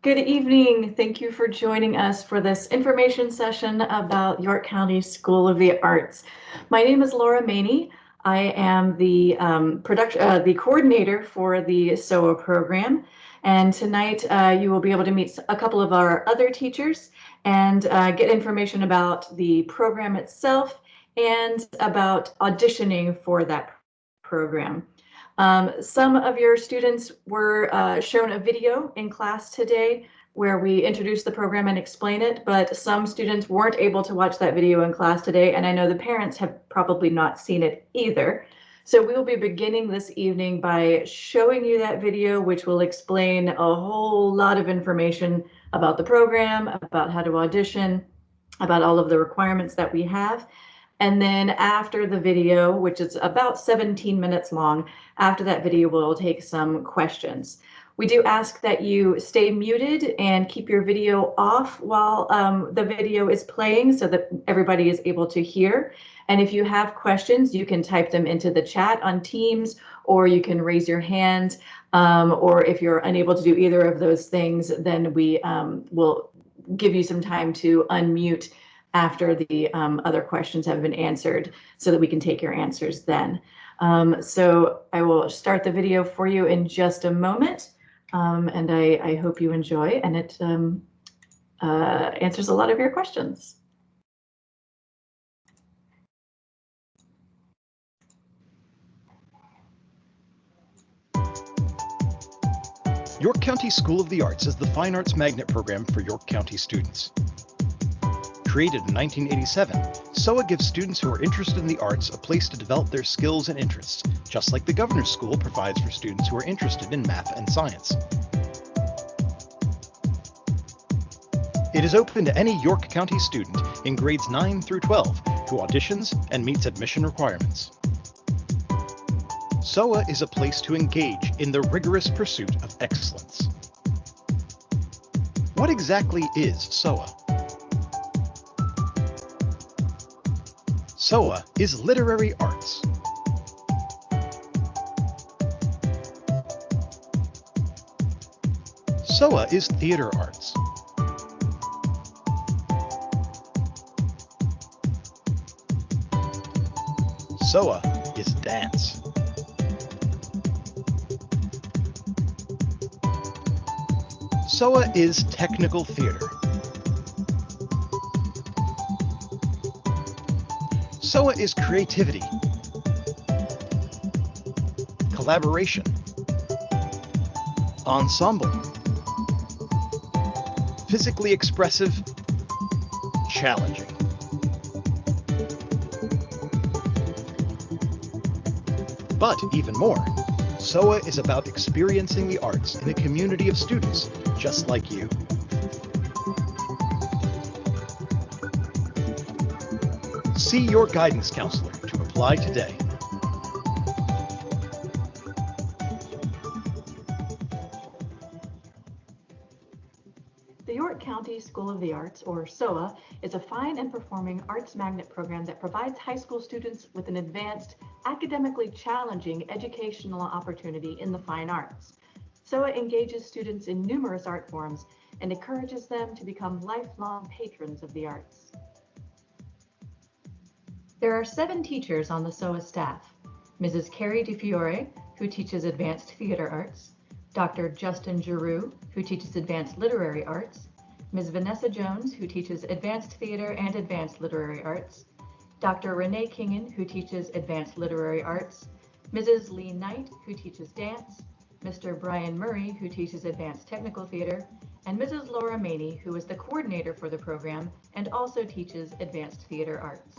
Good evening. Thank you for joining us for this information session about York County School of the Arts. My name is Laura Maney. I am the the coordinator for the SOA program. And tonight you will be able to meet a couple of our other teachers and get information about the program itself and about auditioning for that program. Some of your students were shown a video in class today where we introduce the program and explain it, but some students weren't able to watch that video in class today, and I know the parents have probably not seen it either. So we will be beginning this evening by showing you that video, which will explain a whole lot of information about the program, about how to audition, about all of the requirements that we have. And then after the video, which is about 17 minutes long, after that video, we'll take some questions. We do ask that you stay muted and keep your video off while the video is playing so that everybody is able to hear. And if you have questions, you can type them into the chat on Teams, or you can raise your hand. Or if you're unable to do either of those things, then we will give you some time to unmute after the other questions have been answered so that we can take your answers then. So I will start the video for you in just a moment, and I hope you enjoy, and it answers a lot of your questions. York County School of the Arts is the Fine Arts Magnet Program for York County students. Created in 1987, SOA gives students who are interested in the arts a place to develop their skills and interests, just like the Governor's School provides for students who are interested in math and science. It is open to any York County student in grades 9 through 12 who auditions and meets admission requirements. SOA is a place to engage in the rigorous pursuit of excellence. What exactly is SOA? SOA is literary arts. SOA is theater arts. SOA is dance. SOA is technical theater. SOA is creativity, collaboration, ensemble, physically expressive, challenging. But even more, SOA is about experiencing the arts in a community of students just like you. See your guidance counselor to apply today. The York County School of the Arts, or SOA, is a fine and performing arts magnet program that provides high school students with an advanced, academically challenging educational opportunity in the fine arts. SOA engages students in numerous art forms and encourages them to become lifelong patrons of the arts. There are 7 teachers on the SOA staff: Mrs. Carrie DeFiore, who teaches advanced theater arts, Dr. Justin Giroux, who teaches advanced literary arts, Ms. Vanessa Jones, who teaches advanced theater and advanced literary arts, Dr. Renee Kingen, who teaches advanced literary arts, Mrs. Lee Knight, who teaches dance, Mr. Brian Murray, who teaches advanced technical theater, and Mrs. Laura Maney, who is the coordinator for the program and also teaches advanced theater arts.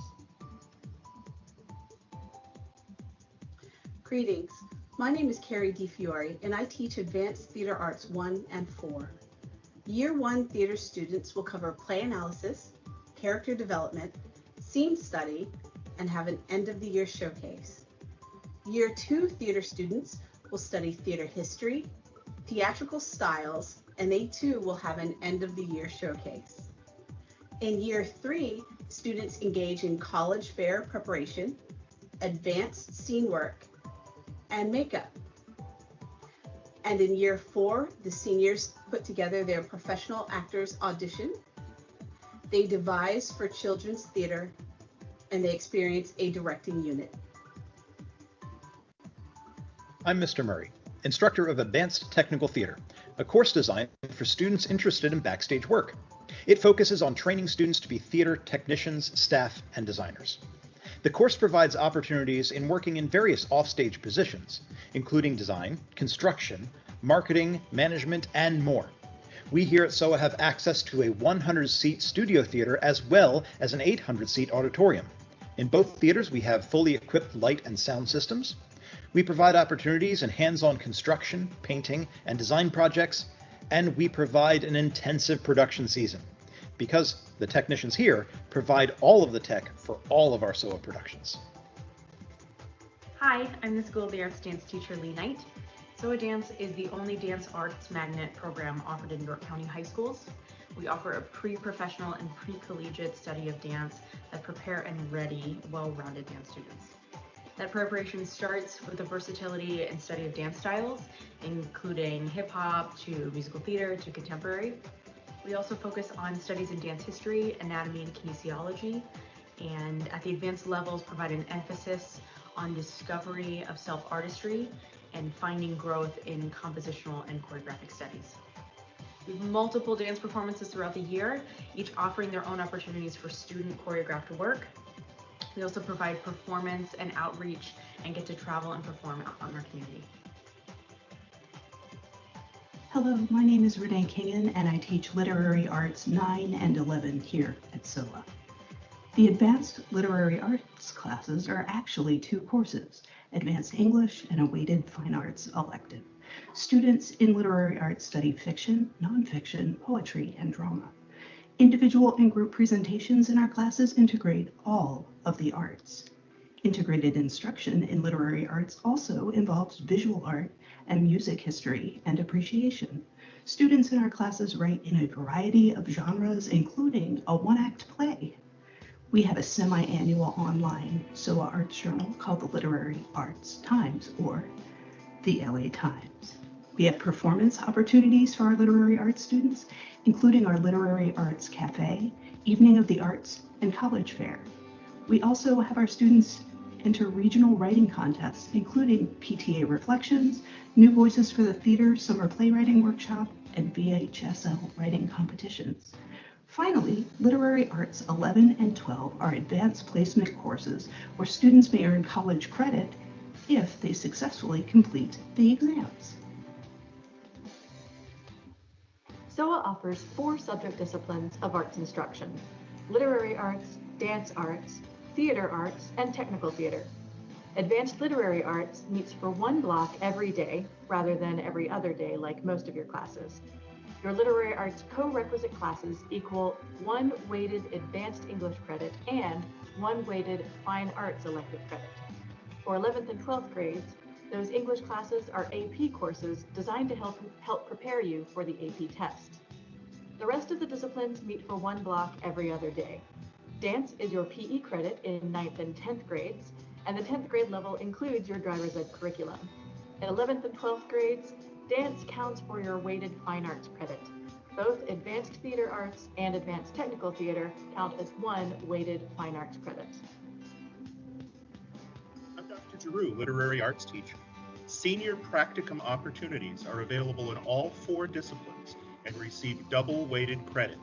Greetings. My name is Carrie DeFiore, and I teach Advanced Theater Arts 1 and 4. Year 1 theater students will cover play analysis, character development, scene study, and have an end-of-the-year showcase. Year 2 theater students will study theater history, theatrical styles, and they too will have an end of the year showcase. In year 3, students engage in college fair preparation, advanced scene work, and makeup. And in year 4, the seniors put together their professional actors audition. They devise for children's theater, and they experience a directing unit. I'm Mr. Murray, instructor of Advanced Technical Theater, a course designed for students interested in backstage work. It focuses on training students to be theater technicians, staff, and designers. The course provides opportunities in working in various offstage positions, including design, construction, marketing, management, and more. We here at SOA have access to a 100-seat studio theater as well as an 800-seat auditorium. In both theaters, we have fully equipped light and sound systems. We provide opportunities in hands-on construction, painting, and design projects, and we provide an intensive production season because the technicians here provide all of the tech for all of our SOA productions. Hi, I'm the School of the Arts dance teacher, Lee Knight. SOA Dance is the only dance arts magnet program offered in York County high schools. We offer a pre-professional and pre-collegiate study of dance that prepare and ready well-rounded dance students. That preparation starts with the versatility and study of dance styles, including hip hop to musical theater to contemporary. We also focus on studies in dance history, anatomy, and kinesiology, and at the advanced levels provide an emphasis on discovery of self-artistry and finding growth in compositional and choreographic studies. We have multiple dance performances throughout the year, each offering their own opportunities for student choreographed work. We also provide performance and outreach and get to travel and perform out in our community. Hello, my name is Renee Kingen and I teach Literary Arts 9 and 11 here at SOA. The Advanced Literary Arts classes are actually 2 courses, Advanced English and a weighted Fine Arts elective. Students in Literary Arts study fiction, nonfiction, poetry, and drama. Individual and group presentations in our classes integrate all of the arts. Integrated instruction in literary arts also involves visual art and music history and appreciation. Students in our classes write in a variety of genres, including a 1-act play. We have a semi-annual online SOA Arts journal called the Literary Arts Times, or the LA Times. We have performance opportunities for our literary arts students, including our Literary Arts Cafe, Evening of the Arts, and College Fair. We also have our students enter regional writing contests, including PTA Reflections, New Voices for the Theater Summer Playwriting Workshop, and VHSL writing competitions. Finally, Literary Arts 11 and 12 are advanced placement courses where students may earn college credit if they successfully complete the exams. SOA offers 4 subject disciplines of arts instruction: literary arts, dance arts, theater arts, and technical theater. Advanced literary arts meets for 1 block every day, rather than every other day like most of your classes. Your literary arts co-requisite classes equal 1 weighted advanced English credit and 1 weighted fine arts elective credit. For 11th and 12th grades, those English classes are AP courses designed to help prepare you for the AP test. The rest of the disciplines meet for 1 block every other day. Dance is your PE credit in 9th and 10th grades, and the 10th grade level includes your driver's ed curriculum. In 11th and 12th grades, dance counts for your weighted fine arts credit. Both advanced theater arts and advanced technical theater count as 1 weighted fine arts credit. I'm Dr. Giroux, literary arts teacher. Senior practicum opportunities are available in all 4 disciplines and receive double weighted credit.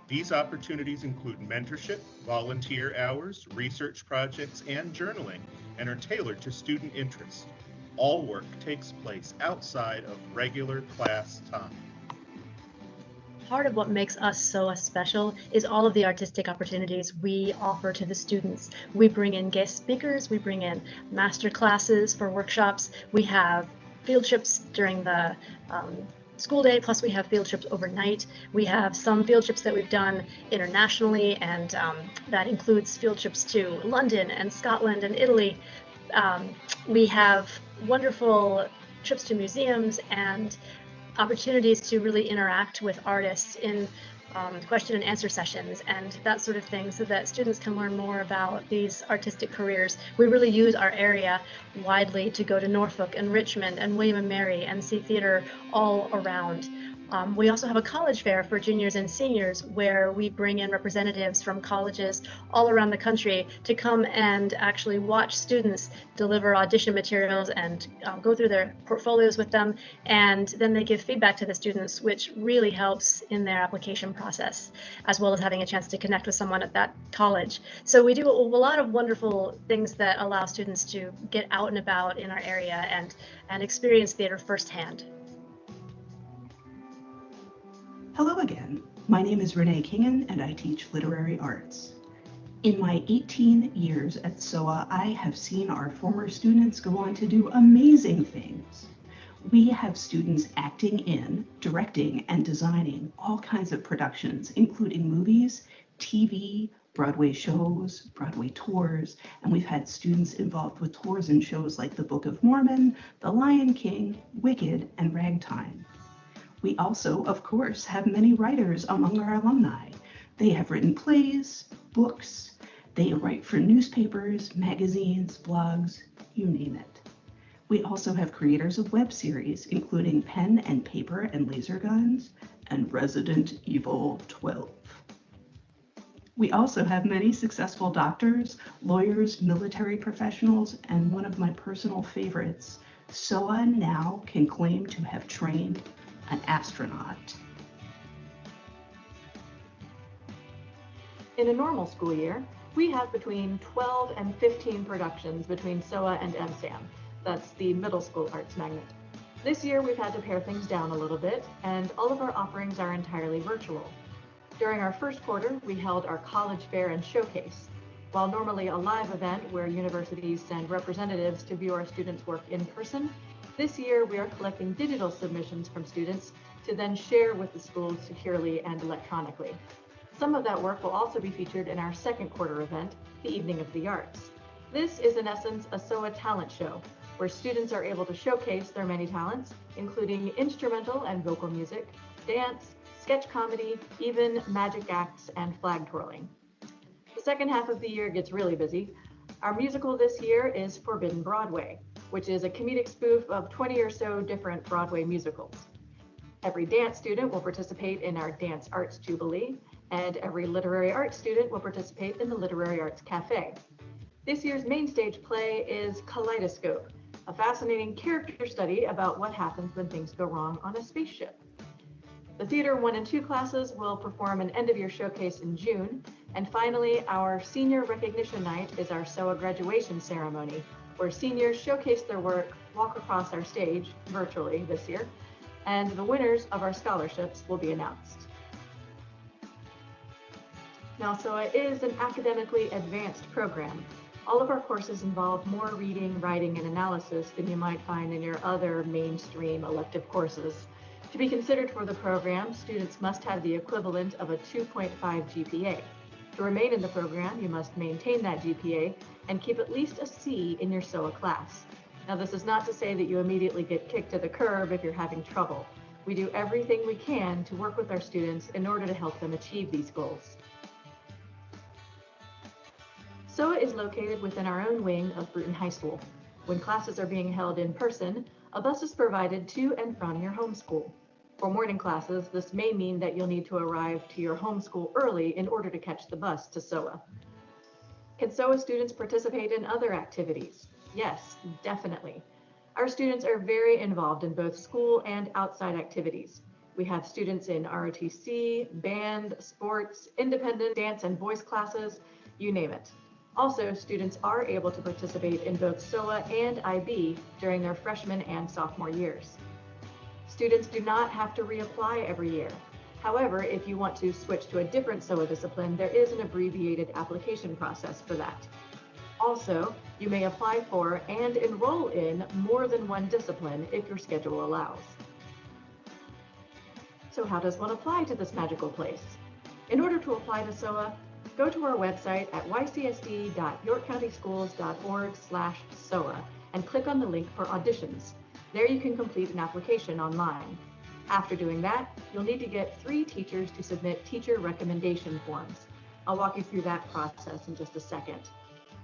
These opportunities include mentorship, volunteer hours, research projects, and journaling, and are tailored to student interests. All work takes place outside of regular class time. Part of what makes us SOA special is all of the artistic opportunities we offer to the students. We bring in guest speakers, we bring in master classes for workshops, we have field trips during the school day, plus we have field trips overnight. We have some field trips that we've done internationally, and that includes field trips to London and Scotland and Italy. We have wonderful trips to museums and opportunities to really interact with artists in question and answer sessions and that sort of thing, so that students can learn more about these artistic careers. We really use our area widely to go to Norfolk and Richmond and William and Mary and see theater all around. We also have a college fair for juniors and seniors where we bring in representatives from colleges all around the country to come and actually watch students deliver audition materials and go through their portfolios with them. And then they give feedback to the students, which really helps in their application process, as well as having a chance to connect with someone at that college. So we do a lot of wonderful things that allow students to get out and about in our area and experience theater firsthand. Hello again. My name is Renee Kingen and I teach literary arts. In my 18 years at SOA, I have seen our former students go on to do amazing things. We have students acting in, directing, and designing all kinds of productions, including movies, TV, Broadway shows, Broadway tours, and we've had students involved with tours and shows like The Book of Mormon, The Lion King, Wicked, and Ragtime. We also, of course, have many writers among our alumni. They have written plays, books, they write for newspapers, magazines, blogs, you name it. We also have creators of web series, including Pen and Paper and Laser Guns and Resident Evil 12. We also have many successful doctors, lawyers, military professionals, and one of my personal favorites, SOA now can claim to have trained an astronaut. In a normal school year, we have between 12 and 15 productions between SOA and MSAM. That's the Middle School Arts Magnet. This year, we've had to pare things down a little bit, and all of our offerings are entirely virtual. During our first quarter, we held our college fair and showcase. While normally a live event where universities send representatives to view our students' work in person, this year we are collecting digital submissions from students to then share with the schools securely and electronically. Some of that work will also be featured in our second quarter event, the Evening of the Arts. This is in essence a SOA talent show, where students are able to showcase their many talents, including instrumental and vocal music, dance, sketch comedy, even magic acts and flag twirling. The second half of the year gets really busy. Our musical this year is Forbidden Broadway, which is a comedic spoof of 20 or so different Broadway musicals. Every dance student will participate in our Dance Arts Jubilee, and every literary arts student will participate in the Literary Arts Cafe. This year's main stage play is Kaleidoscope, a fascinating character study about what happens when things go wrong on a spaceship. The Theater 1 and 2 classes will perform an end-of-year showcase in June, and finally, our Senior Recognition Night is our SOA graduation ceremony, where seniors showcase their work, walk across our stage virtually this year, and the winners of our scholarships will be announced. Now, SOA is an academically advanced program. All of our courses involve more reading, writing, and analysis than you might find in your other mainstream elective courses. To be considered for the program, students must have the equivalent of a 2.5 GPA. To remain in the program, you must maintain that GPA and keep at least a C in your SOA class. Now, this is not to say that you immediately get kicked to the curb if you're having trouble. We do everything we can to work with our students in order to help them achieve these goals. SOA is located within our own wing of Bruton High School. When classes are being held in person, a bus is provided to and from your home school. For morning classes, this may mean that you'll need to arrive to your home school early in order to catch the bus to SOA. Can SOA students participate in other activities? Yes, definitely. Our students are very involved in both school and outside activities. We have students in ROTC, band, sports, independent dance and voice classes, you name it. Also, students are able to participate in both SOA and IB during their freshman and sophomore years. Students do not have to reapply every year. However, if you want to switch to a different SOA discipline, there is an abbreviated application process for that. Also, you may apply for and enroll in more than one discipline if your schedule allows. So how does one apply to this magical place? In order to apply to SOA, go to our website at ycsd.yorkcountyschools.org/SOA and click on the link for auditions. There you can complete an application online. After doing that, you'll need to get 3 teachers to submit teacher recommendation forms. I'll walk you through that process in just a second.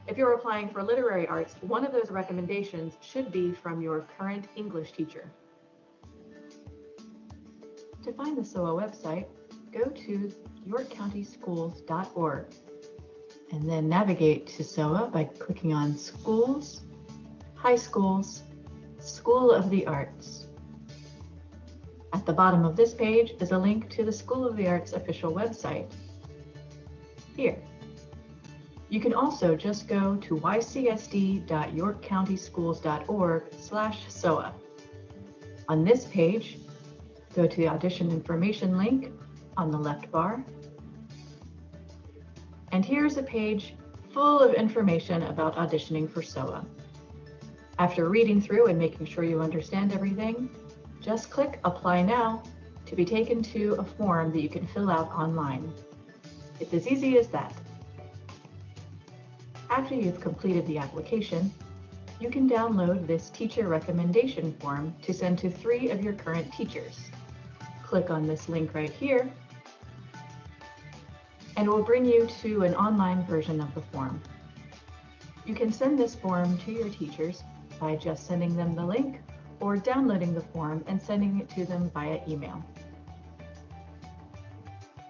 If you're applying for literary arts, one of those recommendations should be from your current English teacher. To find the SOA website, go to yorkcountyschools.org and then navigate to SOA by clicking on Schools, High Schools, School of the Arts. At the bottom of this page is a link to the School of the Arts official website. Here. You can also just go to ycsd.yorkcountyschools.org/SOA. On this page, go to the audition information link on the left bar. And here's a page full of information about auditioning for SOA. After reading through and making sure you understand everything, just click Apply Now to be taken to a form that you can fill out online. It's as easy as that. After you've completed the application, you can download this teacher recommendation form to send to 3 of your current teachers. Click on this link right here, and it will bring you to an online version of the form. You can send this form to your teachers by just sending them the link or downloading the form and sending it to them via email.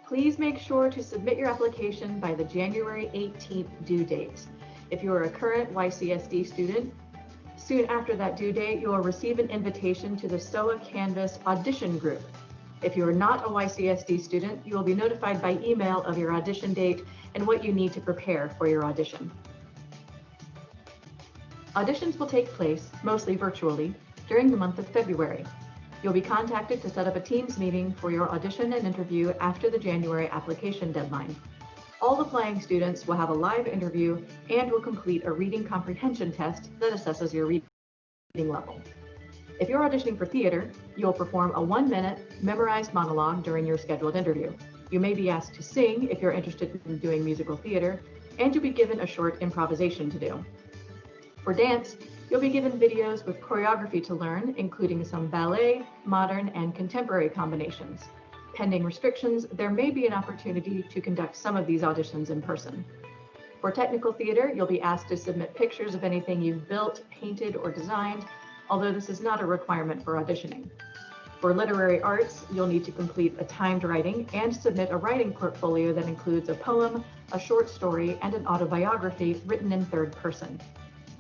Please make sure to submit your application by the January 18th due date. If you are a current YCSD student, soon after that due date, you will receive an invitation to the SOA Canvas audition group. If you are not a YCSD student, you will be notified by email of your audition date and what you need to prepare for your audition. Auditions will take place, mostly virtually, during the month of February. You'll be contacted to set up a Teams meeting for your audition and interview after the January application deadline. All applying students will have a live interview and will complete a reading comprehension test that assesses your reading level. If you're auditioning for theater, you'll perform a 1-minute memorized monologue during your scheduled interview. You may be asked to sing if you're interested in doing musical theater, and you'll be given a short improvisation to do. For dance, you'll be given videos with choreography to learn, including some ballet, modern, and contemporary combinations. Pending restrictions, there may be an opportunity to conduct some of these auditions in person. For technical theater, you'll be asked to submit pictures of anything you've built, painted, or designed, although this is not a requirement for auditioning. For literary arts, you'll need to complete a timed writing and submit a writing portfolio that includes a poem, a short story, and an autobiography written in 3rd person.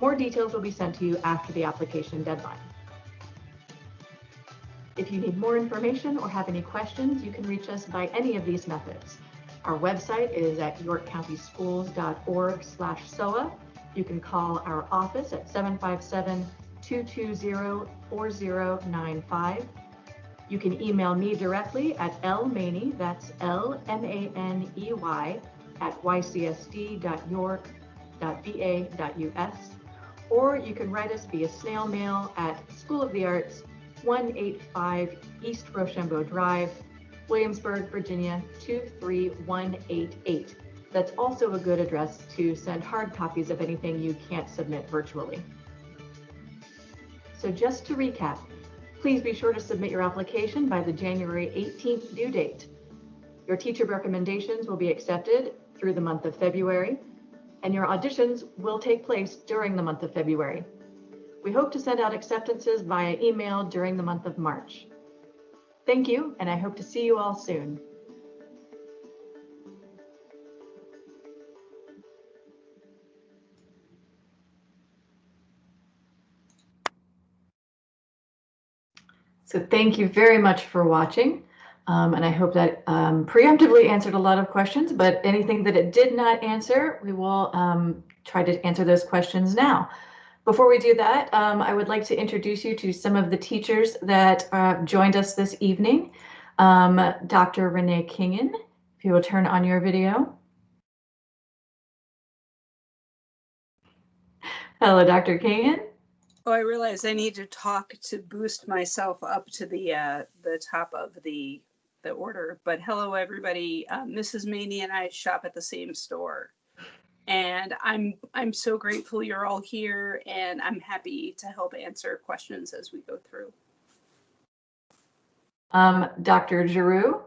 More details will be sent to you after the application deadline. If you need more information or have any questions, you can reach us by any of these methods. Our website is at yorkcountyschools.org/SOA. You can call our office at 757-220-4095. You can email me directly at lmaney, that's LMANEY, at ycsd.york.va.us. Or you can write us via snail mail at School of the Arts, 185 East Rochambeau Drive, Williamsburg, Virginia, 23188. That's also a good address to send hard copies of anything you can't submit virtually. So just to recap, please be sure to submit your application by the January 18th due date. Your teacher recommendations will be accepted through the month of February, and your auditions will take place during the month of February. We hope to send out acceptances via email during the month of March. Thank you, and I hope to see you all soon. So thank you very much for watching. And I hope that preemptively answered a lot of questions, but anything that it did not answer, we will try to answer those questions now. Before we do that, I would like to introduce you to some of the teachers that joined us this evening. Dr. Renee Kingen, if you will turn on your video. Hello, Dr. Kingen. Oh, I realize I need to talk to boost myself up to the top of the order. But hello, everybody. Mrs. Maney and I shop at the same store. And I'm so grateful you're all here, and I'm happy to help answer questions as we go through. Dr. Giroux?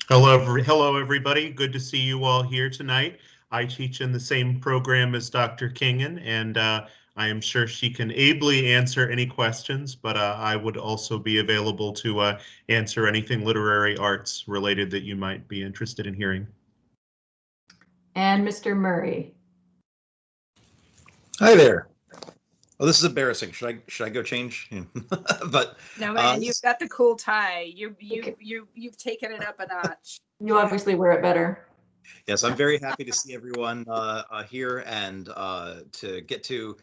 Hello, everybody. Good to see you all here tonight. I teach in the same program as Dr. Kingen, and I am sure she can ably answer any questions, but I would also be available to answer anything literary arts related that you might be interested in hearing. And Mr. Murray? Hi there. Oh, this is embarrassing. Should I go change? But No, man, you've got the cool tie. You've taken it up a notch. You obviously wear it better. yes, I'm very happy to see everyone here and to get to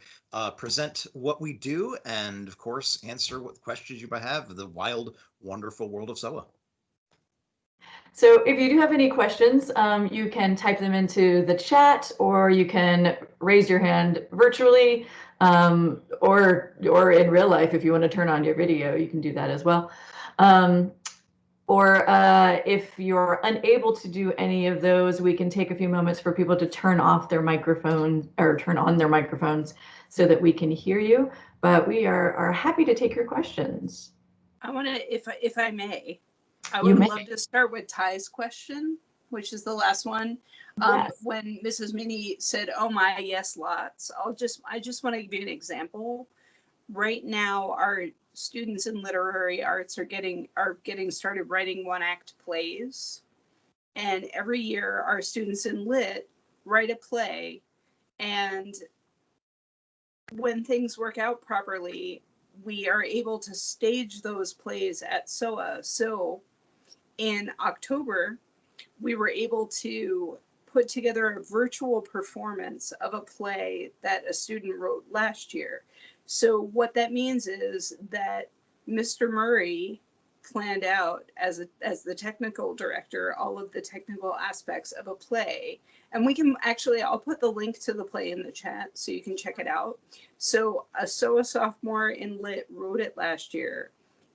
present what we do and, of course, answer what questions you might have of the wild, wonderful world of SOA. So if you do have any questions, you can type them into the chat, or you can raise your hand virtually, or in real life, if you want to turn on your video, you can do that as well. Or if you're unable to do any of those, we can take a few moments for people to turn off their microphone or turn on their microphones so that we can hear you. But we are happy to take your questions. I want to, if I may, I would love to start with Ty's question, which is the last one. Yes. When Mrs. Minnie said, "Oh my, yes, lots." I just want to give you an example. Right now, our students in literary arts are getting started writing one-act plays, and every year our students in lit write a play, and when things work out properly, we are able to stage those plays at SOA. So in October, we were able to put together a virtual performance of a play that a student wrote last year. So what that means is that Mr. Murray planned out as the technical director all of the technical aspects of a play. And we can actually, I'll put the link to the play in the chat so you can check it out. So a SOA sophomore in lit wrote it last year.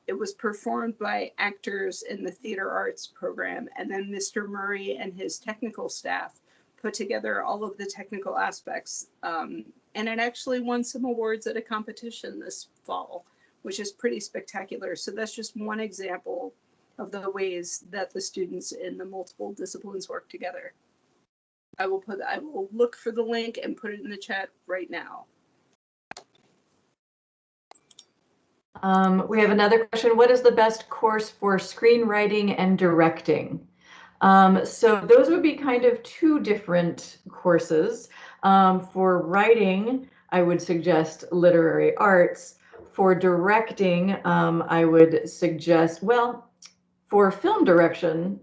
It was performed by actors in the theater arts program, and then Mr. Murray and his technical staff put together all of the technical aspects. And it actually won some awards at a competition this fall, which is pretty spectacular. So that's just one example of the ways that the students in the multiple disciplines work together. I will look for the link and put it in the chat right now. We have another question. What is the best course for screenwriting and directing? So those would be kind of two different courses. For writing, I would suggest literary arts. For directing, I would suggest, well, for film direction,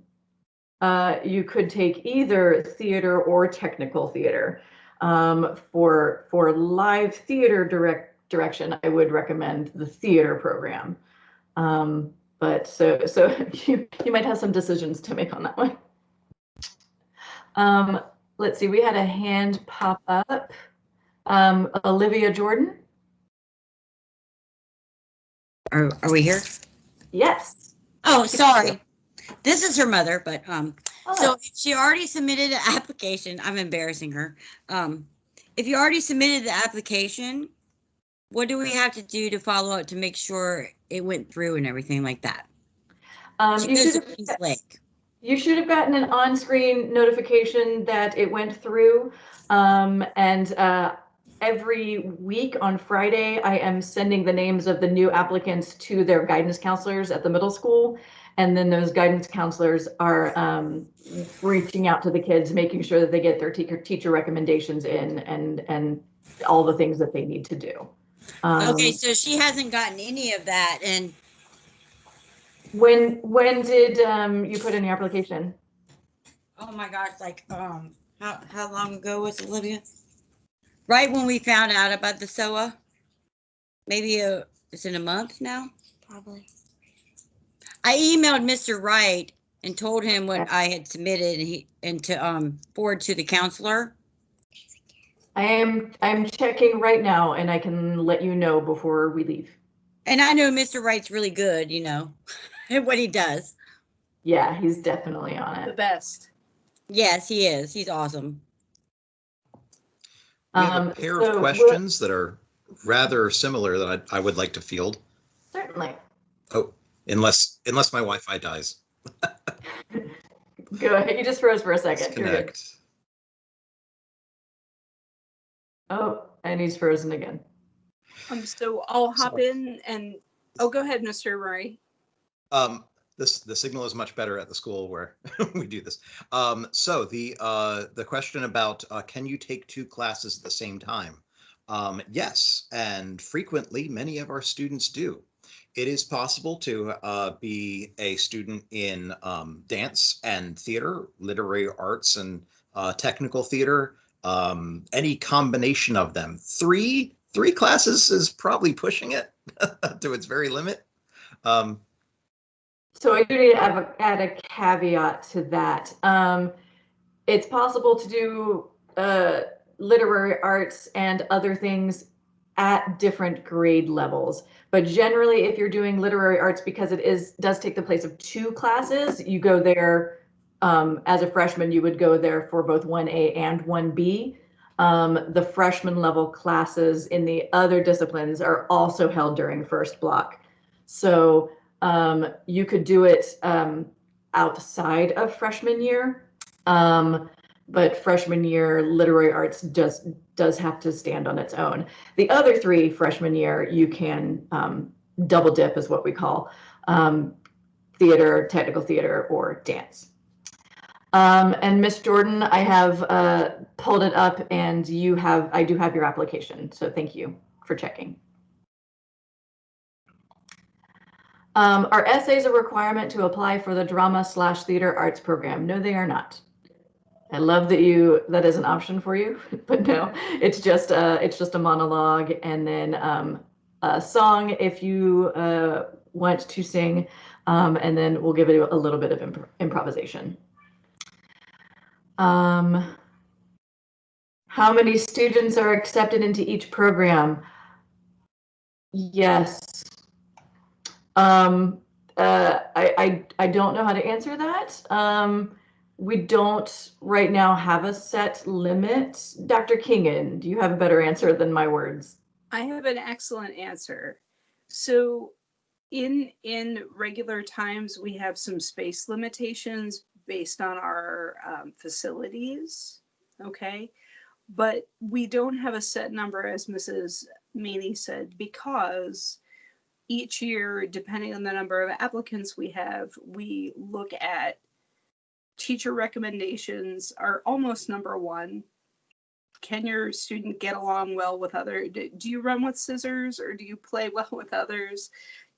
you could take either theater or technical theater. For live theater direction, I would recommend the theater program. But so you might have some decisions to make on that one. Let's see, we had a hand pop up. Olivia Jordan. Are we here? Yes. Oh, sorry. This is her mother, but Oh. so she already submitted an application. I'm embarrassing her. If you already submitted the application, what do we have to do to follow up to make sure it went through and everything like that? You should have gotten an on-screen notification that it went through. Every week on Friday, I am sending the names of the new applicants to their guidance counselors at the middle school. And then those guidance counselors are reaching out to the kids, making sure that they get their teacher recommendations in and all the things that they need to do. Okay, so she hasn't gotten any of that. And when did you put in your application? oh my gosh, like how long ago was it, Olivia? Right when we found out about the SOA? Maybe it's in a month now? Probably. I emailed Mr. Wright and told him what I had submitted and to forward to the counselor. I'm checking right now, and I can let you know before we leave. And I know Mr. Wright's really good, you know, at what he does. Yeah, he's definitely on it. The best. Yes, he is. He's awesome. We have a pair So of questions that are rather similar that I would like to field. certainly. Oh, unless my Wi-Fi dies. Go ahead. You just froze for a second. You're good. Disconnect. Oh, and he's frozen again. So I'll hop Sorry. in and, oh, go ahead, Mr. Murray. The signal is much better at the school where we do this. So the question about can you take 2 classes at the same time? Yes, and frequently many of our students do. It is possible to be a student in dance and theater, literary arts and technical theater, any combination of them. Three classes is probably pushing it to its very limit. So I do need to add a caveat to that. It's possible to do literary arts and other things at different grade levels. But generally, if you're doing literary arts, because it does take the place of 2 classes, you go there as a freshman, you would go there for both 1A and 1B. The freshman level classes in the other disciplines are also held during first block. So you could do it outside of freshman year, but freshman year literary arts just does have to stand on its own. The other 3 freshman year, you can double dip is what we call theater, technical theater, or dance. And Miss Jordan, I have pulled it up, and I do have your application, so thank you for checking. Are essays a requirement to apply for the drama/theater arts program? No, they are not. I love that that is an option for you, but no, it's just a monologue and then a song if you want to sing, and then we'll give it a little bit of improvisation. How many students are accepted into each program? Yes. I don't know how to answer that. We don't right now have a set limit. Dr. Kingen, do you have a better answer than my words? I have an excellent answer. So in regular times, we have some space limitations based on our facilities, okay? But we don't have a set number, as Mrs. Maney said, because each year, depending on the number of applicants we have, we look at teacher recommendations are almost number 1. Can your student get along well with others? Do you run with scissors or do you play well with others?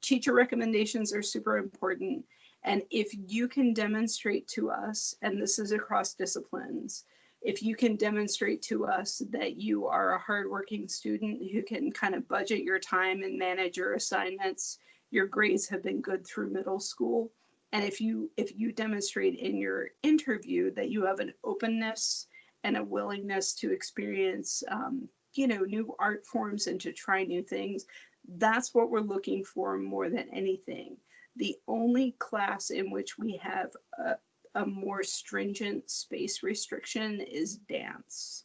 Teacher recommendations are super important. And if you can demonstrate to us, and this is across disciplines, if you can demonstrate to us that you are a hardworking student who can kind of budget your time and manage your assignments, your grades have been good through middle school. And if you demonstrate in your interview that you have an openness and a willingness to experience, new art forms and to try new things, that's what we're looking for more than anything. The only class in which we have a more stringent space restriction is dance.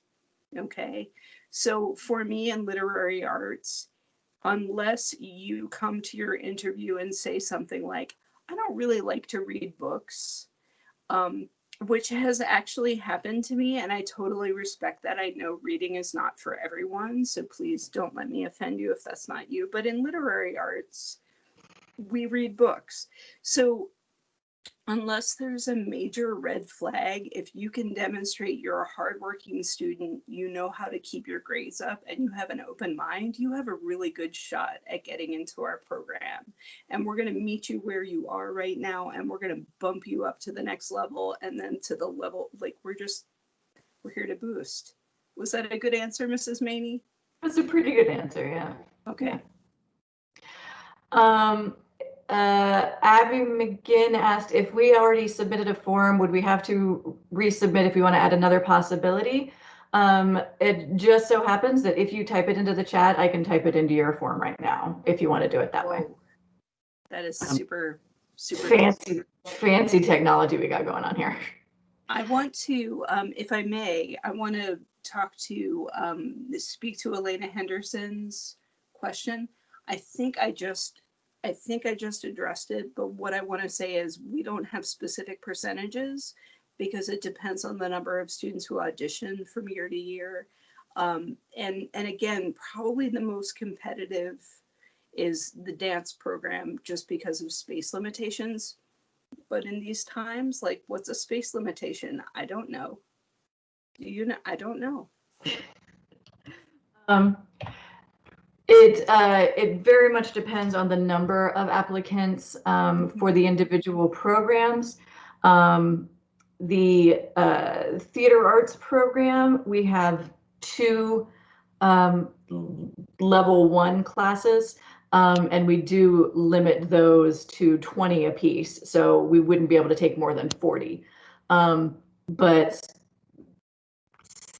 Okay, so for me in literary arts, unless you come to your interview and say something like, I don't really like to read books, which has actually happened to me, and I totally respect that. I know reading is not for everyone, so please don't let me offend you if that's not you. But in literary arts, we read books. So unless there's a major red flag, if you can demonstrate you're a hardworking student, you know how to keep your grades up, and you have an open mind, you have a really good shot at getting into our program. And we're going to meet you where you are right now, and we're going to bump you up to the next level, and then to the level, like we're here to boost. Was that a good answer, Mrs. Maney? That's a pretty good answer, yeah. Okay. Abby McGinn asked if we already submitted a form, would we have to resubmit if we want to add another possibility? It just so happens that if you type it into the chat, I can type it into your form right now, if you want to do it that way. That is super fancy technology we got going on here. I want to, if I may, I want to speak to Elena Henderson's question. I think I just addressed it, but what I want to say is we don't have specific percentages because it depends on the number of students who audition from year to year. And again, probably the most competitive is the dance program just because of space limitations. But in these times, like, what's a space limitation? I don't know. Do you know? I don't know. It very much depends on the number of applicants for the individual programs. The theater arts program, we have 2 level 1 classes. And we do limit those to 20 apiece, so we wouldn't be able to take more than 40. But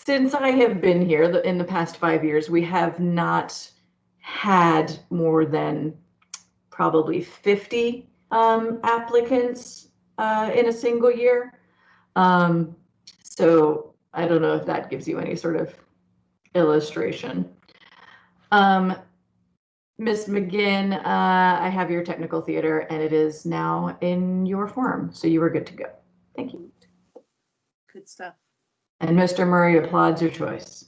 since I have been here in the past 5 years, we have not had more than probably 50 applicants in a single year. So I don't know if that gives you any sort of illustration. Ms. McGinn, I have your technical theater and it is now in your form, so you are good to go. Thank you. Good stuff. And Mr. Murray applauds your choice.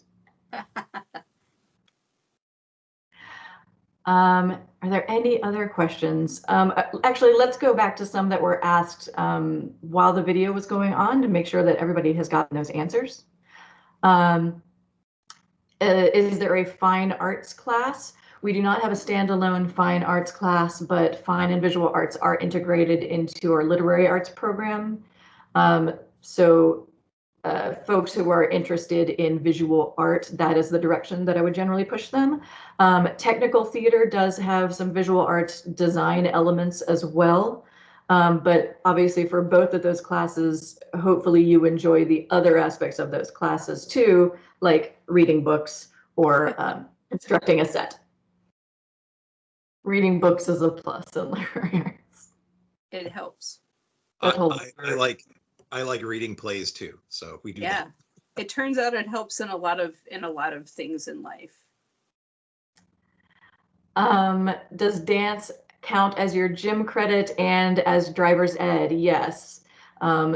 Are there any other questions? Actually, let's go back to some that were asked while the video was going on to make sure that everybody has gotten those answers. Is there a fine arts class? We do not have a standalone fine arts class, but fine and visual arts are integrated into our literary arts program. So folks who are interested in visual art, that is the direction that I would generally push them. Technical theater does have some visual arts design elements as well. But obviously for both of those classes, hopefully you enjoy the other aspects of those classes too, like reading books or constructing a set. Reading books is a plus in literary arts. It helps. I like reading plays too, so we do that. It turns out it helps in a lot of things in life. Does dance count as your gym credit and as driver's ed? Yes.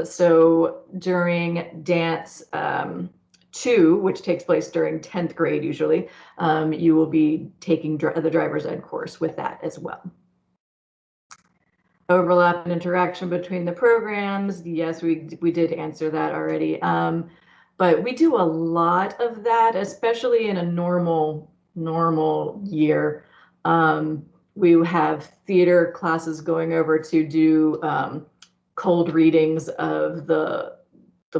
So during dance 2, which takes place during 10th grade usually, you will be taking the driver's ed course with that as well. Overlap and interaction between the programs. Yes, we did answer that already. But we do a lot of that, especially in a normal year. We have theater classes going over to do cold readings of the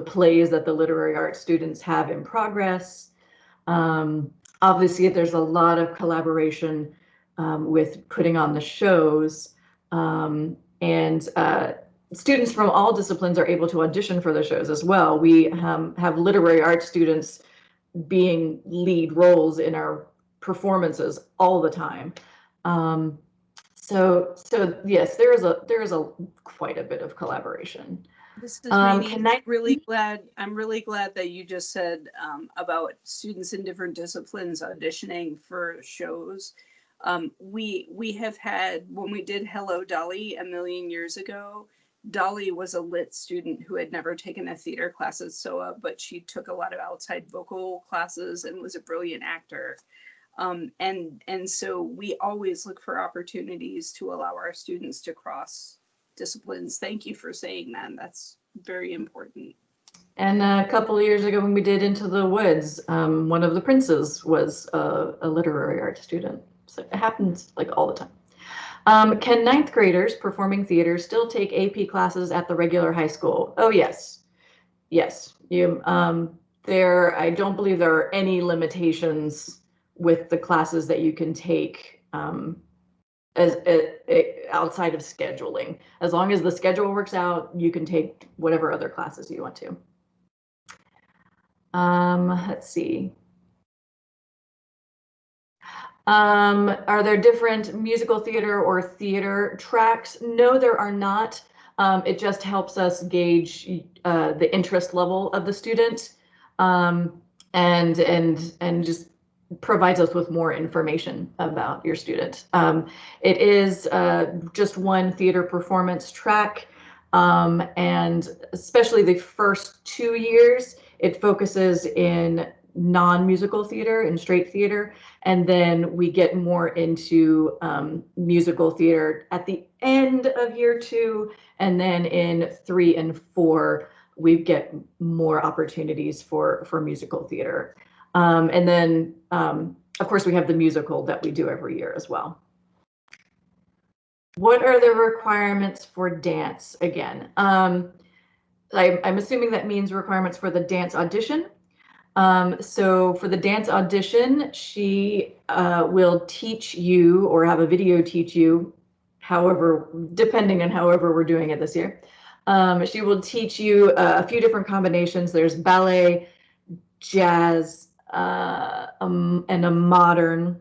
plays that the literary arts students have in progress. Obviously, there's a lot of collaboration with putting on the shows. And students from all disciplines are able to audition for the shows as well. We have literary arts students being lead roles in our performances all the time. So yes, there is a quite a bit of collaboration. This is I'm really glad that you just said about students in different disciplines auditioning for shows. We have had, when we did Hello Dolly a million years ago, Dolly was a lit student who had never taken a theater class at SOA, but she took a lot of outside vocal classes and was a brilliant actor. And so we always look for opportunities to allow our students to cross disciplines. Thank you for saying that. That's very important. And a couple of years ago when we did Into the Woods, one of the princes was a literary arts student. So it happens like all the time. Can 9th graders performing theater still take AP classes at the regular high school? Oh, yes. Yes. I don't believe there are any limitations with the classes that you can take outside of scheduling. As long as the schedule works out, you can take whatever other classes you want to. Let's see. Are there different musical theater or theater tracks? No, there are not. It just helps us gauge the interest level of the student, and just provides us with more information about your student. It is just one theater performance track, and especially the first 2 years, it focuses in non-musical theater and straight theater, and then we get more into musical theater at the end of year 2, and then in 3 and 4 we get more opportunities for musical theater. And then, of course, we have the musical that we do every year as well. What are the requirements for dance again? I'm assuming that means requirements for the dance audition. So for the dance audition, she will teach you or have a video teach you, however, depending on however we're doing it this year. She will teach you a few different combinations. There's ballet, jazz, and a modern.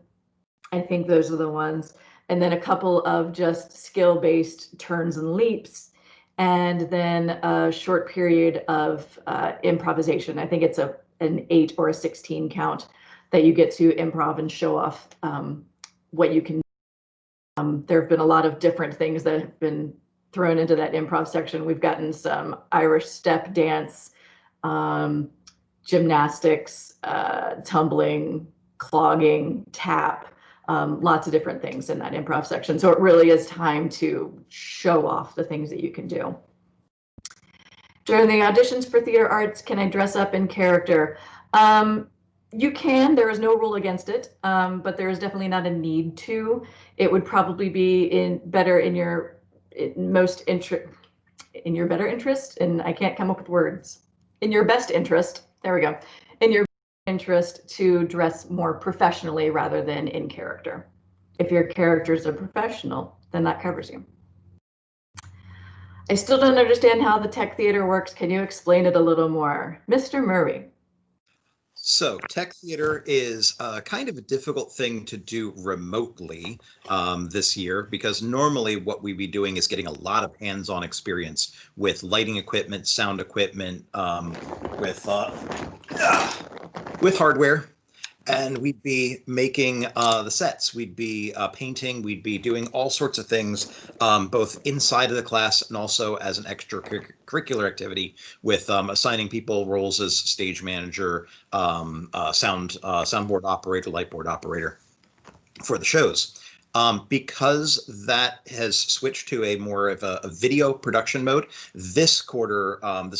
I think those are the ones. And then a couple of just skill-based turns and leaps, and then a short period of improvisation. I think it's an 8 or a 16 count that you get to improv and show off what you can. There have been a lot of different things that have been thrown into that improv section. We've gotten some Irish step dance, gymnastics, tumbling, clogging, tap, lots of different things in that improv section. So it really is time to show off the things that you can do. During the auditions for theater arts, can I dress up in character? You can, there is no rule against it, but there is definitely not a need to. It would probably be better in your better interest, and I can't come up with words. In your best interest, there we go. In your interest to dress more professionally rather than in character. If your character is a professional, then that covers you. I still don't understand how the tech theater works. Can you explain it a little more? Mr. Murray. So tech theater is kind of a difficult thing to do remotely this year, because normally what we'd be doing is getting a lot of hands-on experience with lighting equipment, sound equipment, with hardware. And we'd be making the sets, we'd be painting, we'd be doing all sorts of things, both inside of the class and also as an extracurricular activity with assigning people roles as stage manager, soundboard operator, lightboard operator for the shows. Because that has switched to a more of a video production mode, this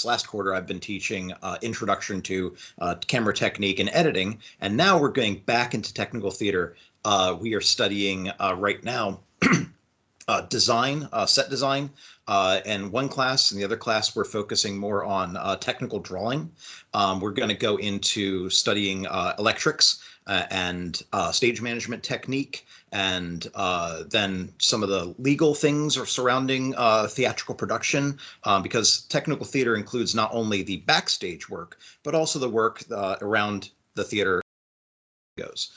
last quarter, I've been teaching introduction to camera technique and editing, and now we're going back into technical theater. We are studying right now design, set design, in one class. In the other class, we're focusing more on technical drawing. We're going to go into studying electrics and stage management technique, and then some of the legal things are surrounding theatrical production, because technical theater includes not only the backstage work, but also the work around the theater goes.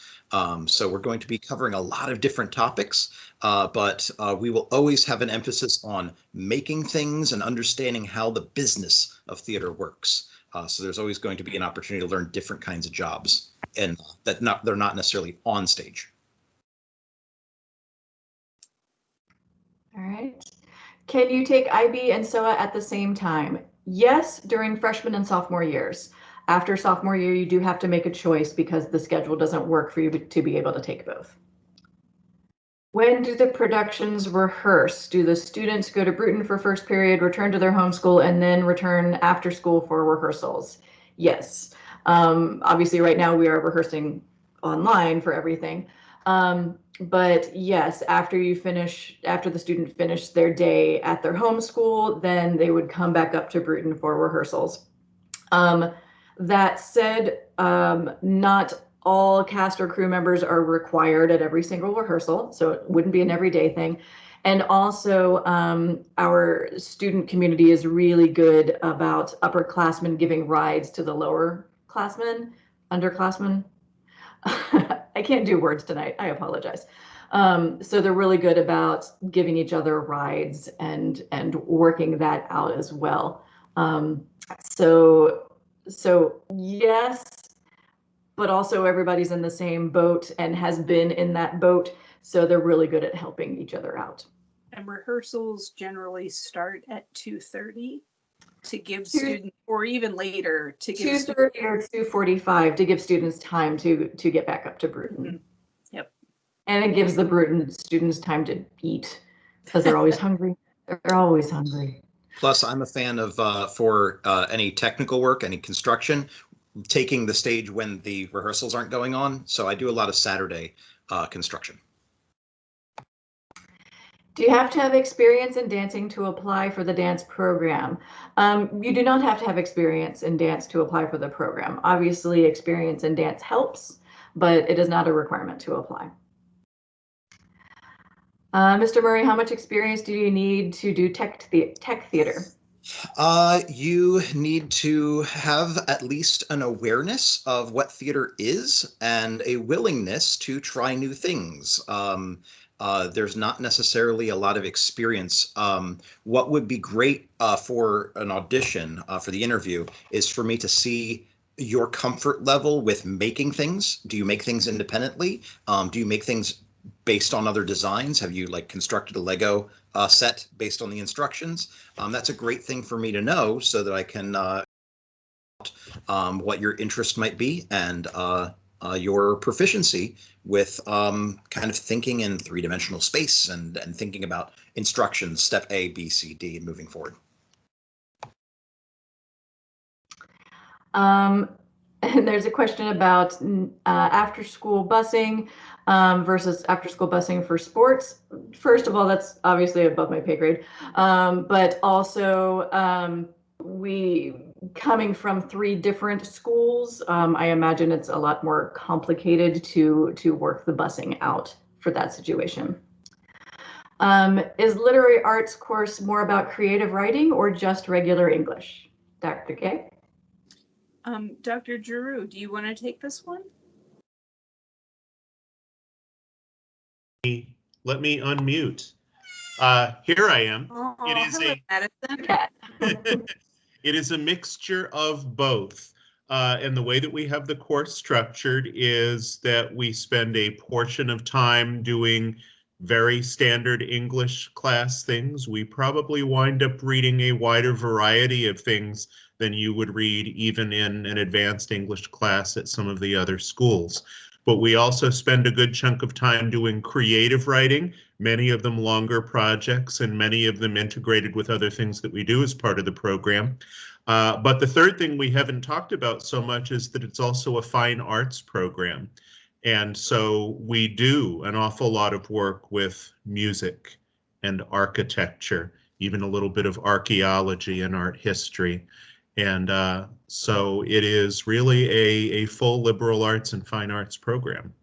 So we're going to be covering a lot of different topics, but we will always have an emphasis on making things and understanding how the business of theater works. So there's always going to be an opportunity to learn different kinds of jobs, and they're not necessarily on stage. All right. Can you take IB and SOA at the same time? Yes, during freshman and sophomore years. After sophomore year, you do have to make a choice because the schedule doesn't work for you to be able to take both. When do the productions rehearse? Do the students go to Bruton for first period, return to their home school, and then return after school for rehearsals? Yes. Obviously, right now we are rehearsing online for everything. But yes, after the student finished their day at their home school, then they would come back up to Bruton for rehearsals. That said, not all cast or crew members are required at every single rehearsal, so it wouldn't be an everyday thing. And also, our student community is really good about upperclassmen giving rides to the lower classmen, underclassmen. I can't do words tonight, I apologize. So they're really good about giving each other rides and working that out as well. So yes, but also everybody's in the same boat and has been in that boat. So they're really good at helping each other out. And rehearsals generally start at 2:30 to give students, or even later to give 2:30 or 2:45 to give students time to get back up to Bruton. Mm-hmm. Yep. And it gives the Bruton students time to eat because they're always hungry. They're always hungry. Plus, I'm a fan of for any technical work, any construction, taking the stage when the rehearsals aren't going on. So I do a lot of Saturday construction. Do you have to have experience in dancing to apply for the dance program? You do not have to have experience in dance to apply for the program. Obviously, experience in dance helps, but it is not a requirement to apply. Mr. Murray, how much experience do you need to do tech theater? You need to have at least an awareness of what theater is and a willingness to try new things. There's not necessarily a lot of experience. What would be great for an audition, for the interview, is for me to see your comfort level with making things. Do you make things independently? Do you make things based on other designs? Have you like constructed a Lego set based on the instructions? That's a great thing for me to know so that I can what your interest might be and your proficiency with kind of thinking in three-dimensional space and thinking about instructions, step A, B, C, D, and moving forward. And there's a question about after-school busing versus after-school busing for sports. First of all, that's obviously above my pay grade, but also we coming from 3 different schools, I imagine it's a lot more complicated to work the busing out for that situation. Is literary arts course more about creative writing or just regular English? Dr. K? Dr. Giroux, do you want to take this one? Let me unmute. Here I am. Oh, It is hello, Madison. It is a mixture of both. And the way that we have the course structured is that we spend a portion of time doing very standard English class things. We probably wind up reading a wider variety of things than you would read even in an advanced English class at some of the other schools. But we also spend a good chunk of time doing creative writing, many of them longer projects and many of them integrated with other things that we do as part of the program. But the third thing we haven't talked about so much is that it's also a fine arts program. And so we do an awful lot of work with music and architecture, even a little bit of archaeology and art history. And so it is really a full liberal arts and fine arts program.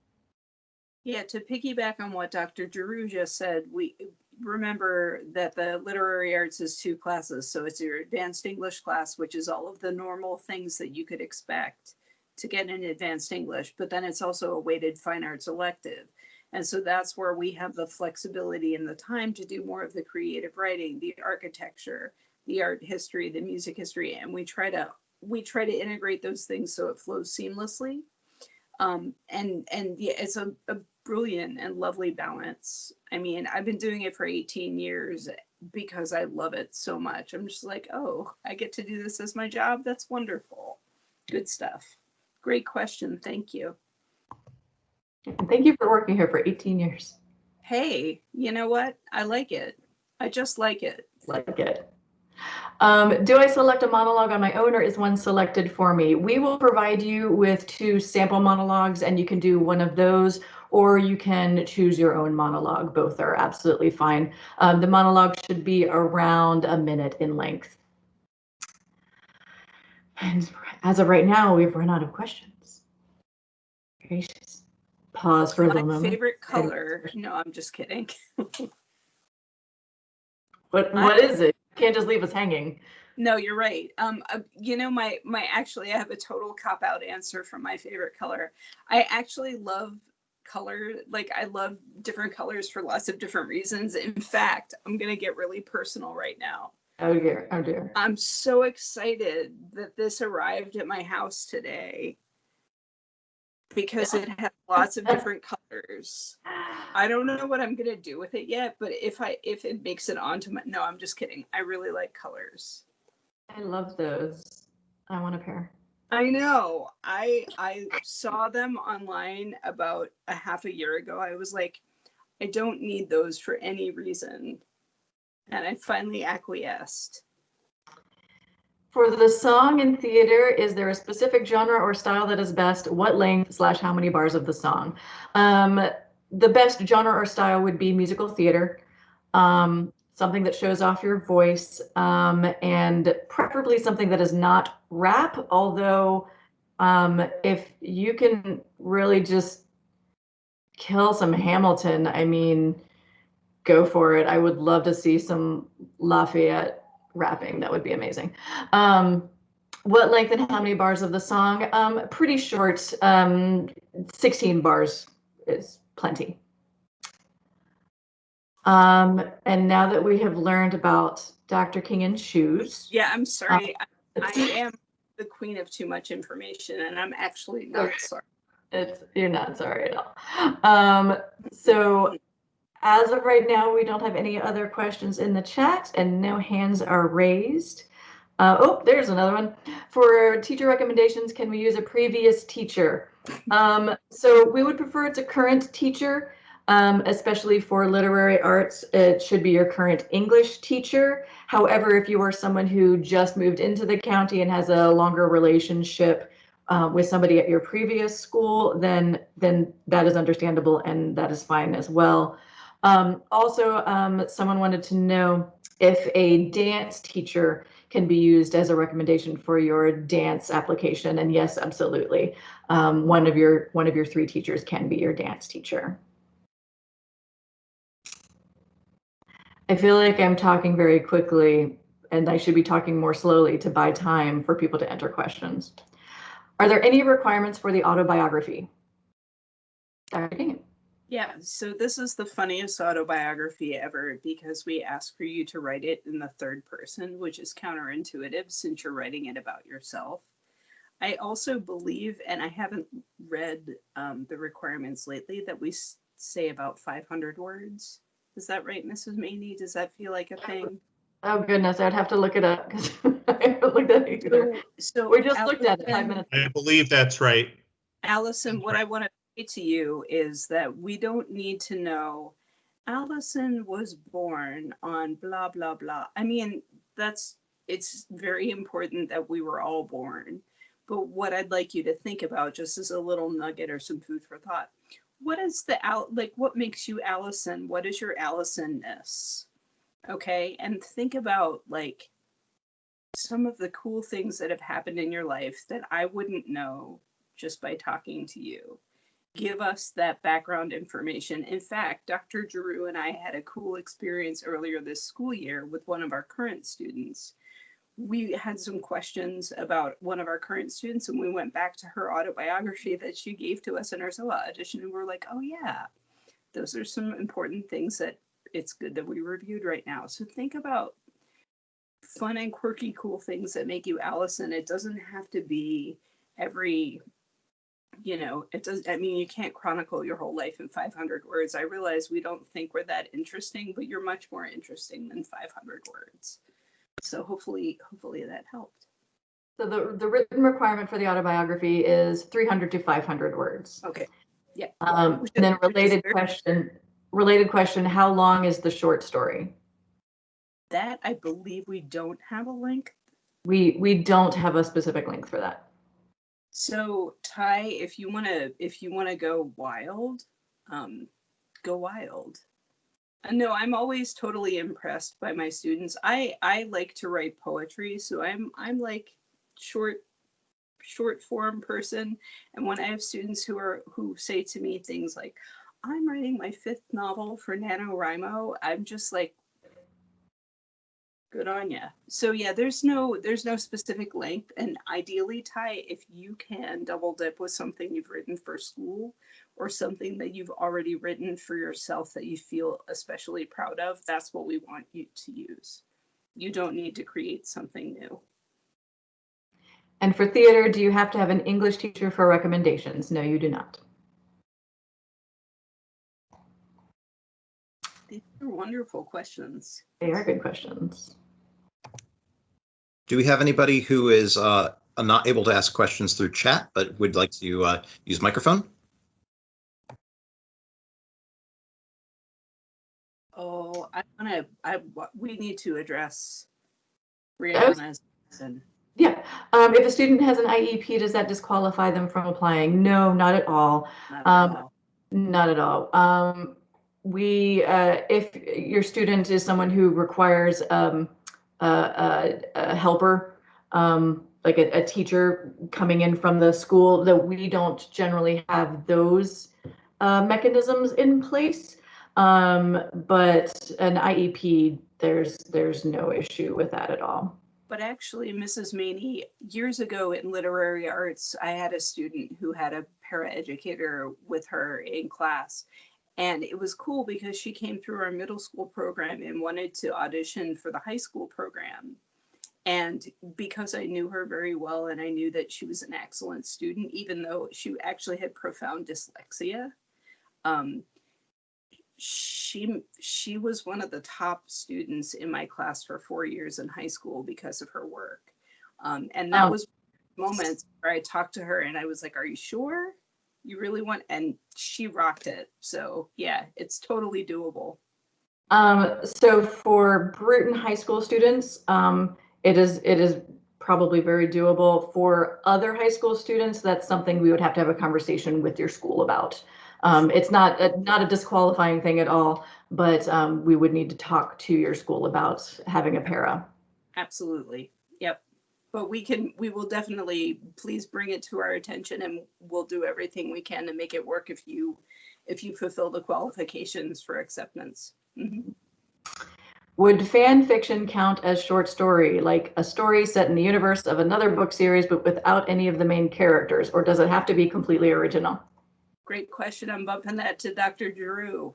Yeah, to piggyback on what Dr. Giroux just said, we remember that the literary arts is 2 classes. So it's your advanced English class, which is all of the normal things that you could expect to get in advanced English, but then it's also a weighted fine arts elective. And so that's where we have the flexibility and the time to do more of the creative writing, the architecture, the art history, the music history, and we try to integrate those things so it flows seamlessly. And yeah, it's a brilliant and lovely balance. I mean, I've been doing it for 18 years because I love it so much. I'm just like, oh, I get to do this as my job. That's wonderful. Good stuff. Great question. Thank you. Thank you for working here for 18 years. Hey, you know what? I like it. I just like it. Like it. Do I select a monologue on my own or is one selected for me? We will provide you with 2 sample monologues and you can do one of those or you can choose your own monologue. Both are absolutely fine. The monologue should be around a minute in length. And as of right now, we've run out of questions. Gracious. Pause for a little moment. My favorite color. No, I'm just kidding. What is it? You can't just leave us hanging. No, you're right. You know, actually, I have a total cop-out answer for my favorite color. I actually love color. Like I love different colors for lots of different reasons. In fact, I'm going to get really personal right now. Oh dear, oh dear. I'm so excited that this arrived at my house today because it has lots of different colors. I don't know what I'm going to do with it yet, but if it makes it onto my, no, I'm just kidding. I really like colors. I love those. I want a pair. I know. I saw them online about a half a year ago. I was like, I don't need those for any reason. And I finally acquiesced. For the song in theater, is there a specific genre or style that is best? What length / how many bars of the song? The best genre or style would be musical theater, something that shows off your voice, and preferably something that is not rap, although if you can really just kill some Hamilton, I mean, go for it. I would love to see some Lafayette rapping. That would be amazing. What length and how many bars of the song? Pretty short. 16 bars is plenty. And now that we have learned about Dr. King and shoes. Yeah, I'm sorry. I am the queen of too much information, and I'm actually not sorry. You're not sorry at all. So as of right now, we don't have any other questions in the chat and no hands are raised. Oh, there's another one. For teacher recommendations, can we use a previous teacher? So we would prefer it's a current teacher, especially for literary arts. It should be your current English teacher. However, if you are someone who just moved into the county and has a longer relationship with somebody at your previous school, then that is understandable and that is fine as well. Also, someone wanted to know if a dance teacher can be used as a recommendation for your dance application. And yes, absolutely. One of your 3 teachers can be your dance teacher. I feel like I'm talking very quickly and I should be talking more slowly to buy time for people to enter questions. Are there any requirements for the autobiography? Dr. King. Yeah, so this is the funniest autobiography ever because we ask for you to write it in the third person, which is counterintuitive since you're writing it about yourself. I also believe, and I haven't read the requirements lately, that we say about 500 words. Is that right, Mrs. Maney? Does that feel like a thing? Oh goodness, I'd have to look it up because I haven't looked at it either. So we just looked at it 5 minutes ago. I believe that's right. Allison, what I want to say to you is that we don't need to know Allison was born on blah, blah, blah. I mean, it's very important that we were all born. But what I'd like you to think about, just as a little nugget or some food for thought, what is what makes you Allison? What is your Allison-ness? Okay, and think about like some of the cool things that have happened in your life that I wouldn't know just by talking to you. Give us that background information. In fact, Dr. Giroux and I had a cool experience earlier this school year with one of our current students. We had some questions about one of our current students and we went back to her autobiography that she gave to us in our SOA audition and we're like, oh yeah, those are some important things that it's good that we reviewed right now. So think about fun and quirky, cool things that make you Allison. It doesn't have to be every, it does. I mean, you can't chronicle your whole life in 500 words. I realize we don't think we're that interesting, but you're much more interesting than 500 words. So hopefully that helped. So the written requirement for the autobiography is 300 to 500 words. Okay. Yeah. And then related question, how long is the short story? That I believe we don't have a length. We don't have a specific length for that. So Ty, if you wanna go wild, go wild. No, I'm always totally impressed by my students. I like to write poetry, so I'm like short form person. And when I have students who say to me things like, I'm writing my 5th novel for NaNoWriMo, I'm just like, good on ya. So yeah, there's no specific length. And ideally, Ty, if you can double dip with something you've written for school, or something that you've already written for yourself that you feel especially proud of, that's what we want you to use. You don't need to create something new. And for theater, do you have to have an English teacher for recommendations? No, you do not. These are wonderful questions. They are good questions. Do we have anybody who is not able to ask questions through chat, but would like to use microphone? Oh, we need to address Brianna's question. Yeah, if a student has an IEP, does that disqualify them from applying? No, not at all. Not at all. If your student is someone who requires a helper, like a teacher coming in from the school, that we don't generally have those mechanisms in place. But an IEP, there's no issue with that at all. But actually, Mrs. Maney, years ago in literary arts, I had a student who had a paraeducator with her in class. And it was cool because she came through our middle school program and wanted to audition for the high school program. And because I knew her very well and I knew that she was an excellent student, even though she actually had profound dyslexia, she was one of the top students in my class for 4 years in high school because of her work. And that was moments where I talked to her and I was like, are you sure you really want? And she rocked it. So yeah, it's totally doable. So for Bruton High School students, it is probably very doable. For other high school students, that's something we would have to have a conversation with your school about. It's not a disqualifying thing at all, but we would need to talk to your school about having a para. Absolutely. Yep. But we will definitely, please bring it to our attention and we'll do everything we can to make it work if you fulfill the qualifications for acceptance. Mm-hmm. Would fan fiction count as short story, like a story set in the universe of another book series, but without any of the main characters, or does it have to be completely original? Great question. I'm bumping that to Dr. Giroux.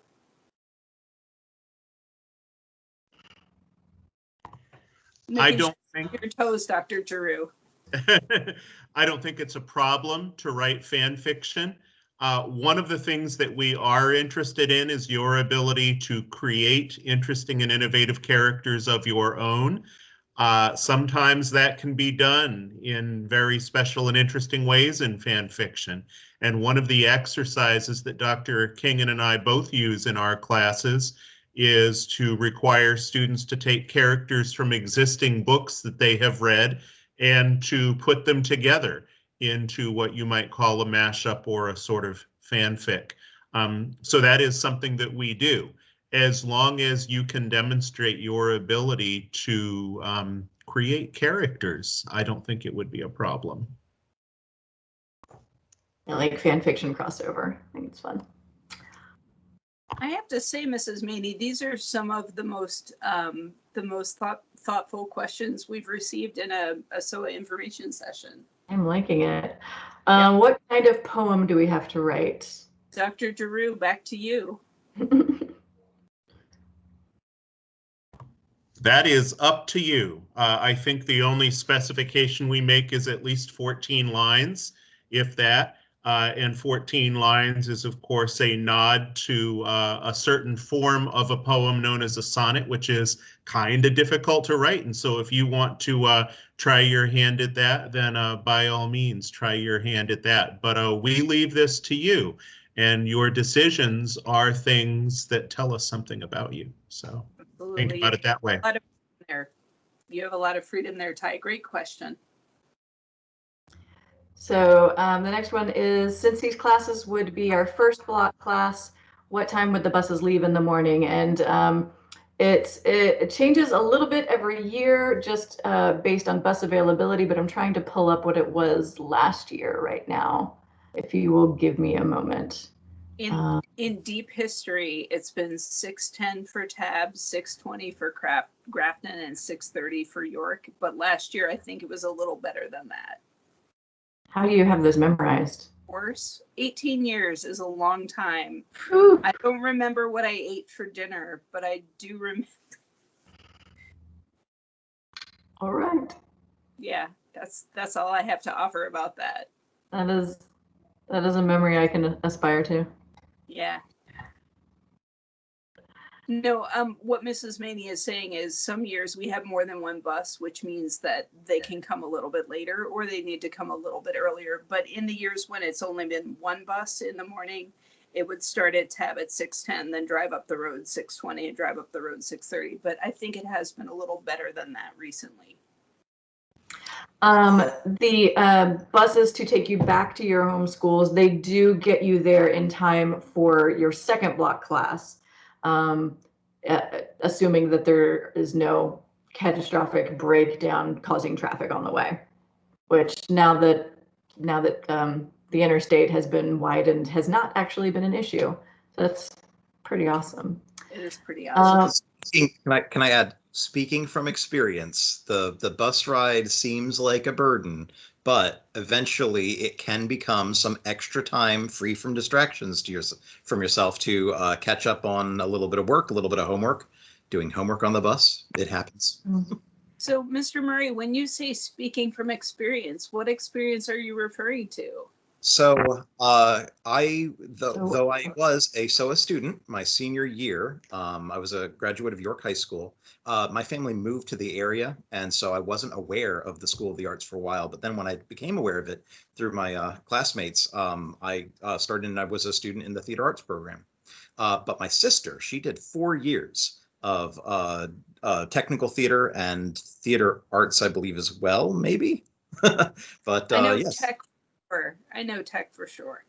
I don't think your toes, Dr. Giroux. I don't think it's a problem to write fan fiction. One of the things that we are interested in is your ability to create interesting and innovative characters of your own. Sometimes that can be done in very special and interesting ways in fan fiction. And one of the exercises that Dr. Kingen and I both use in our classes is to require students to take characters from existing books that they have read and to put them together into what you might call a mashup or a sort of fanfic. So that is something that we do. As long as you can demonstrate your ability to create characters, I don't think it would be a problem. I like fan fiction crossover. I think it's fun. I have to say, Mrs. Maney, these are some of the most thoughtful questions we've received in a SOA information session. I'm liking it. What kind of poem do we have to write? Dr. Giroux, back to you. That is up to you. I think the only specification we make is at least 14 lines, if that. And 14 lines is, of course, a nod to a certain form of a poem known as a sonnet, which is kind of difficult to write. And so if you want to try your hand at that, then by all means, try your hand at that. But we leave this to you. And your decisions are things that tell us something about you. So Absolutely. Think about it that way. You have a lot of freedom there, Ty. Great question. So the next one is, since these classes would be our first block class, what time would the buses leave in the morning? And it changes a little bit every year just based on bus availability, but I'm trying to pull up what it was last year right now, if you will give me a moment. In deep history, it's been 6:10 for Tab, 6:20 for Grafton, and 6:30 for York. But last year, I think it was a little better than that. How do you have those memorized? worse. 18 years is a long time. Whew. I don't remember what I ate for dinner, but I do remember. All right. Yeah, that's all I have to offer about that. That is a memory I can aspire to. Yeah. No, what Mrs. Maney is saying is some years we have more than one bus, which means that they can come a little bit later or they need to come a little bit earlier. But in the years when it's only been one bus in the morning, it would start at Tab at 6:10, then drive up the road 6:20 and drive up the road 6:30. But I think it has been a little better than that recently. The buses to take you back to your home schools, they do get you there in time for your second block class, assuming that there is no catastrophic breakdown causing traffic on the way. Which now that the interstate has been widened, has not actually been an issue. So that's pretty awesome. It is pretty awesome. Can I add? Speaking from experience, the bus ride seems like a burden, but eventually it can become some extra time free from distractions from yourself to catch up on a little bit of work, a little bit of homework, doing homework on the bus. It happens. So, Mr. Murray, when you say speaking from experience, what experience are you referring to? So though I was a SOA student my senior year, I was a graduate of York High School. My family moved to the area, and so I wasn't aware of the School of the Arts for a while. But then when I became aware of it through my classmates, I started and I was a student in the theater arts program. But my sister, she did 4 years of technical theater and theater arts, I believe, as well, maybe. But I know yes. tech. I know tech for sure.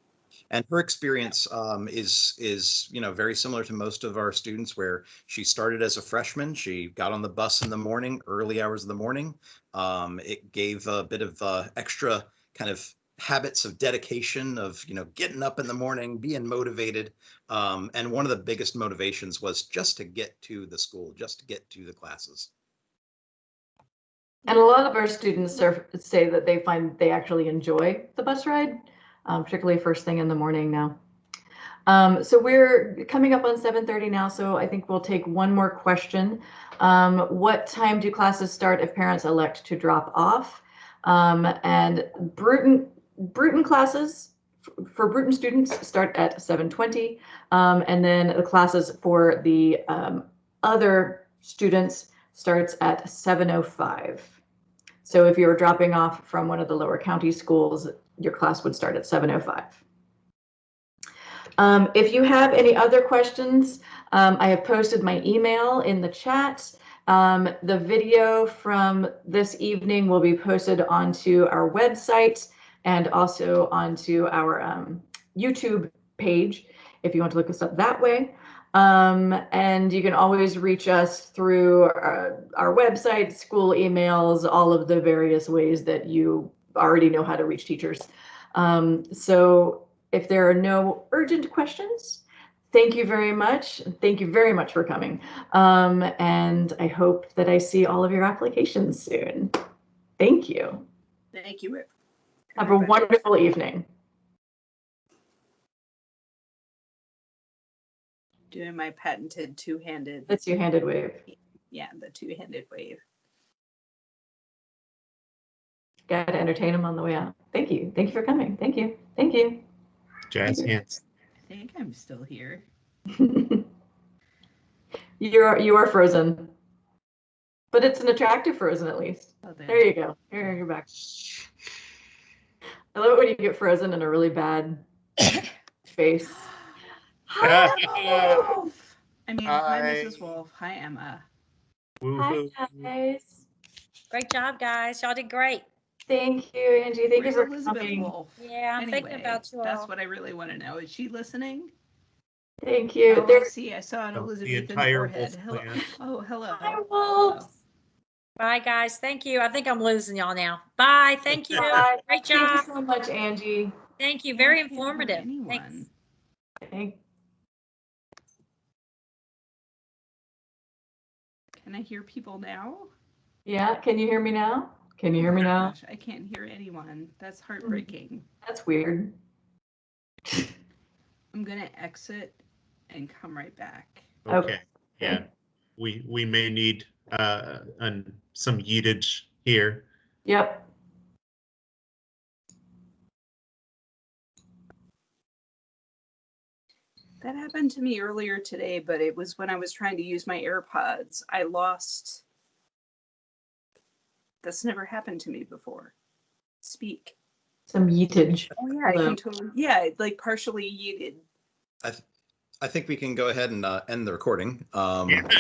And her experience is very similar to most of our students, where she started as a freshman. She got on the bus in the morning, early hours of the morning. It gave a bit of extra kind of habits of dedication of getting up in the morning, being motivated. And one of the biggest motivations was just to get to the school, just to get to the classes. And a lot of our students say that they find they actually enjoy the bus ride, particularly first thing in the morning now. So we're coming up on 7:30 now, so I think we'll take one more question. What time do classes start if parents elect to drop off? And Bruton classes for Bruton students start at 7:20, and then the classes for the other students starts at 7:05. So if you were dropping off from one of the lower county schools, your class would start at 7:05. If you have any other questions, I have posted my email in the chat. The video from this evening will be posted onto our website and also onto our YouTube page if you want to look us up that way. And you can always reach us through our website, school emails, all of the various ways that you already know how to reach teachers. So if there are no urgent questions, thank you very much. Thank you very much for coming. And I hope that I see all of your applications soon. Thank you. Thank you. Have a wonderful evening. Doing my patented two-handed. The two-handed wave. Yeah, the two-handed wave. Got to entertain them on the way out. Thank you. Thank you for coming. Thank you. Thank you. Jazz hands. I think I'm still here. You are frozen, but it's an attractive frozen at least. Oh, there you go. Here, you're back. I love it when you get frozen in a really bad face. Hi, Wolf. I mean, hi, Mrs. Wolf. Hi, Emma. Hi, guys. Great job, guys. Y'all did great. Thank you, Angie. Thank you for Elizabeth coming. Wolf? Yeah, I'm thinking about you all. That's what I really want to know. Is she listening? Thank you. Oh, I see. I saw an The Elizabethan entire forehead. Wolf Hello. clan. Oh, hello. Hi, Wolf. Bye, guys. Thank you. I think I'm losing y'all now. Bye. Thank you. Bye. Great Thank job. you so much, Angie. Thank you. Very informative. Anyone. Thanks. Can I hear people now? Yeah, can you hear me now? Can you hear me now? Gosh, I can't hear anyone. That's heartbreaking. That's weird. I'm gonna exit and come right back. Okay, yeah. We may need some yeetage here. Yep. That happened to me earlier today, but it was when I was trying to use my AirPods. I lost. That's never happened to me before. Speak. Some yeetage. Oh yeah, I can totally. Yeah, like partially yeeted. I think we can go ahead and end the recording. I think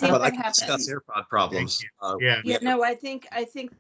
but what I can happened. discuss AirPod problems. Yeah. Yeah, no, I think